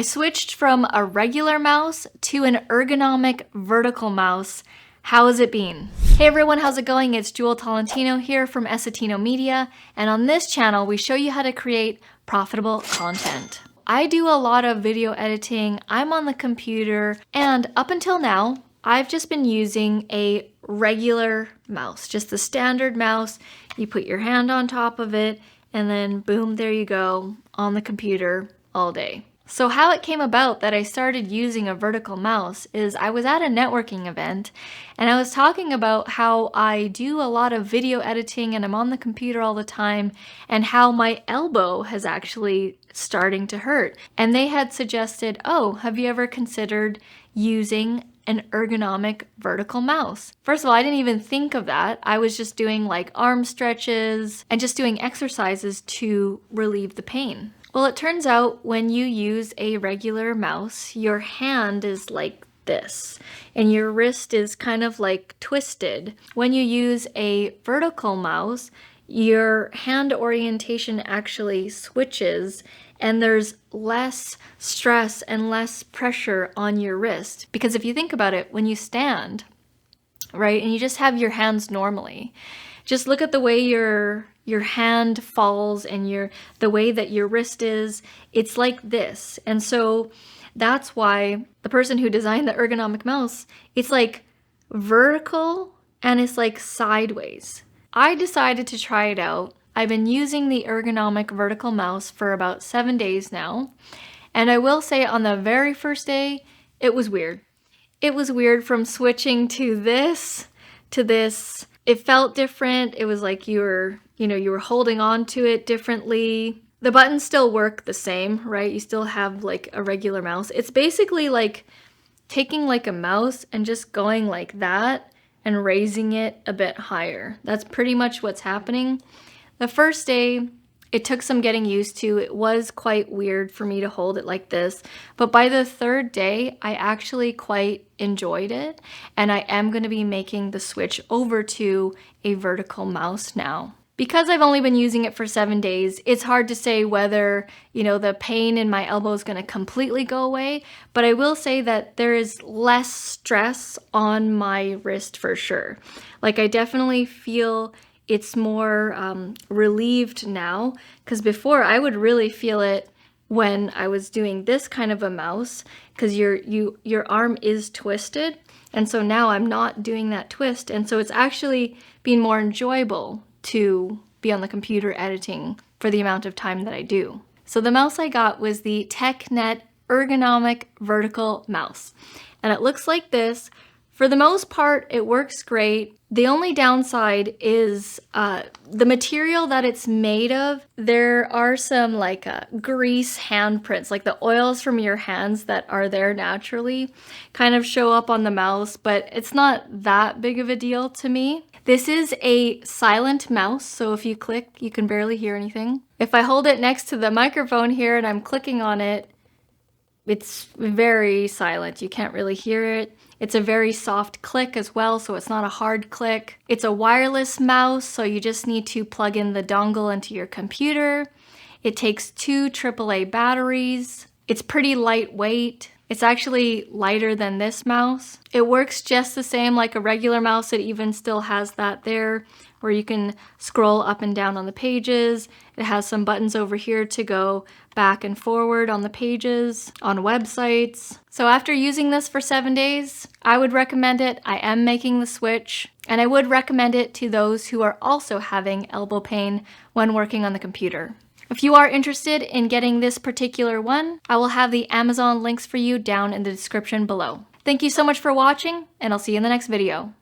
I switched from a regular mouse to an ergonomic vertical mouse. How has it been? Hey everyone, how's it going? It's Jewel Tolentino here from Essetinomedia, and on this channel we show you how to create profitable content. I do a lot of video editing, I'm on the computer, and up until now, I've just been using a regular mouse, just the standard mouse. You put your hand on top of it, and then boom, there you go, on the computer all day. So how it came about that I started using a vertical mouse is I was at a networking event and I was talking about how I do a lot of video editing and I'm on the computer all the time and how my elbow has actually starting to hurt. And they had suggested, oh, have you ever considered using an ergonomic vertical mouse? First of all, I didn't even think of that. I was just doing like arm stretches and just doing exercises to relieve the pain. Well, it turns out when you use a regular mouse, your hand is like this, and your wrist is kind of like twisted. When you use a vertical mouse, your hand orientation actually switches, and there's less stress and less pressure on your wrist. Because if you think about it, when you stand, right, and you just have your hands normally, just look at the way your hand falls and the way that your wrist is. It's like this. And so that's why the person who designed the ergonomic mouse, it's like vertical and it's like sideways. I decided to try it out. I've been using the ergonomic vertical mouse for about 7 days now. And I will say on the very first day, it was weird. It was weird from switching to this to this. It felt different. It was like you were holding on to it differently. The buttons still work the same, right? You still have like a regular mouse. It's basically like taking like a mouse and just going like that and raising it a bit higher. That's pretty much what's happening. The first day, it took some getting used to. It was quite weird for me to hold it like this, but by the third day, I actually quite enjoyed it, and I am going to be making the switch over to a vertical mouse now. Because I've only been using it for 7 days, it's hard to say whether, the pain in my elbow is going to completely go away, but I will say that there is less stress on my wrist for sure. Like, I definitely feel it's more relieved now, because before I would really feel it when I was doing this kind of a mouse, because your arm is twisted, and so now I'm not doing that twist, and so it's actually been more enjoyable to be on the computer editing for the amount of time that I do. So the mouse I got was the Tecknet Ergonomic Vertical Mouse, and it looks like this. For the most part, it works great. The only downside is the material that it's made of. There are some like grease handprints, like the oils from your hands that are there naturally kind of show up on the mouse, but it's not that big of a deal to me. This is a silent mouse, so if you click, you can barely hear anything. If I hold it next to the microphone here and I'm clicking on it, it's very silent. You can't really hear it. It's a very soft click as well, so it's not a hard click. It's a wireless mouse, so you just need to plug in the dongle into your computer. It takes 2 AAA batteries. It's pretty lightweight. It's actually lighter than this mouse. It works just the same like a regular mouse. It even still has that there where you can scroll up and down on the pages. It has some buttons over here to go back and forward on the pages, on websites. So after using this for 7 days, I would recommend it. I am making the switch, and I would recommend it to those who are also having elbow pain when working on the computer. If you are interested in getting this particular one, I will have the Amazon links for you down in the description below. Thank you so much for watching, and I'll see you in the next video.